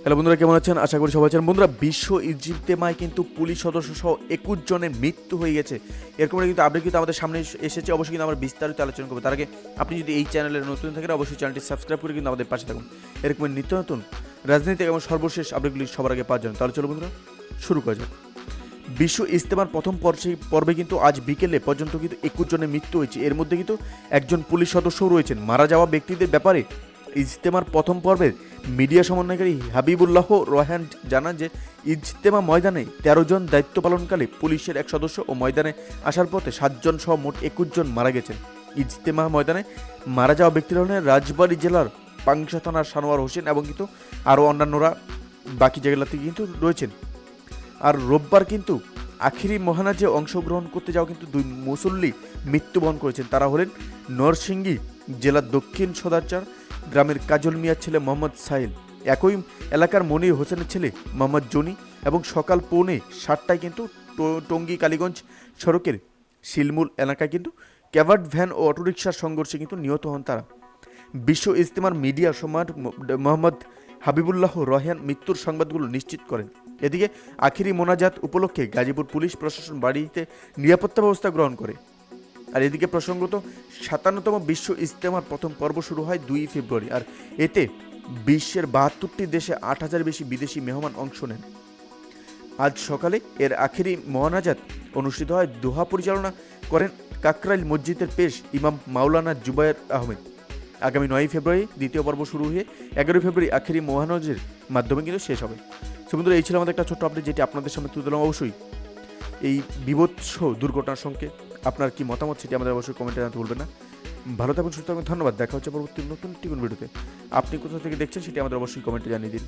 Hello বন্ধুরা, কেমন আছেন? আশা করি সবাই আছেন। বন্ধুরা, বিশ্ব ইজতেমায় কিন্তু পুলিশ সদস্য সহ 21 জনের মৃত্যু হয়ে গেছে। এরকম কিন্তু আপডেট কিন্তু আমাদের সামনে এসেছে। অবশ্যই কিন্তু আমরা বিস্তারিত আলোচনা করবো। তার আগে আপনি যদি এই চ্যানেলের নতুন থাকেন অবশ্যই চ্যানেলটি সাবস্ক্রাইব করে কিন্তু আমাদের পাশে থাকুন। এরকম নিত্য নতুন রাজনৈতিক এবং সর্বশেষ আপডেটগুলি সবার আগে পাওয়ার জন্য। তাহলে চলো বন্ধুরা, শুরু করা যাক। বিশ্ব ইজতেমার প্রথম পর্বে কিন্তু আজ বিকেলে পর্যন্ত কিন্তু 21 জনের মৃত্যু হয়েছে। এর মধ্যে কিন্তু একজন পুলিশ সদস্যও রয়েছেন। মারা যাওয়া ব্যক্তিদের ব্যাপারে ইজতেমার প্রথম পর্বের মিডিয়া সমন্বয়কারী হাবিবুল্লাহ রোহান জানান যে ইজতেমা ময়দানে 13 জন দায়িত্ব পালনকালে পুলিশের এক সদস্য ও ময়দানে আসার পথে 7 জন সহ মোট 21 জন মারা গেছেন। ইজতেমা ময়দানে মারা যাওয়া ব্যক্তিরা হলেন রাজবাড়ী জেলার পাংশা থানার সানোয়ার হোসেন এবং কিন্তু আরও অন্যান্যরা বাকি জায়গাতে কিন্তু রয়েছেন। আর রোববার কিন্তু আখিরি মহানাজে অংশগ্রহণ করতে যাওয়া কিন্তু 2 মুসল্লি মৃত্যুবরণ করেছেন। তারা হলেন নরসিংদী জেলার দক্ষিণ সদারচার গ্রামের কাজল মিয়ার ছেলে মোহাম্মদ সাহিল, একই এলাকার মনির হোসেনের ছেলে মোহাম্মদ জনি এবং সকাল 7:45টায় কিন্তু টঙ্গী কালীগঞ্জ সড়কের শিলমুল এলাকায় কিন্তু ক্যাভার্ড ভ্যান ও অটোরিকশার সংঘর্ষে কিন্তু নিহত হন তারা। বিশ্ব ইজতেমার মিডিয়া সম্রাট মোহাম্মদ হাবিবুল্লাহ রোহান মৃত্যুর সংবাদগুলো নিশ্চিত করেন। এদিকে আখিরি মোনাজাত উপলক্ষে গাজীপুর পুলিশ প্রশাসন বাড়িতে নিরাপত্তা ব্যবস্থা গ্রহণ করে। আর এদিকে প্রসঙ্গত 57তম বিশ্ব ইজতেমার প্রথম পর্ব শুরু হয় 2 ফেব্রুয়ারি। আর এতে বিশ্বের 72টি দেশে 8,000 বেশি বিদেশি মেহমান অংশ নেন। আজ সকালে এর আখিরি মোনাজাত অনুষ্ঠিত হয়। দোহা পরিচালনা করেন কাকরাইল মসজিদের পেশ ইমাম মাওলানা জুবায়ের আহমেদ। আগামী 9 ফেব্রুয়ারি দ্বিতীয় পর্ব শুরু হয়ে 11 ফেব্রুয়ারি আখিরি মোহানজের মাধ্যমে কিন্তু শেষ হবে। বন্ধুরা, এই ছিল আমাদের একটা ছোট্ট আপডেট যেটি আপনাদের সামনে তুলে দিলাম। অবশ্যই এই বিভৎস দুর্ঘটনার সঙ্গে আপনার কি মতামত সেটি আমাদের অবশ্যই কমেন্টে জানাতে ভুলবেন না। ভালো থাকুন, সুস্থ থাকুন, ধন্যবাদ। দেখা হচ্ছে পরবর্তী নতুন ভিডিওতে। আপনি কোথা থেকে দেখছেন সেটি আমাদের অবশ্যই কমেন্টে জানিয়ে দিন।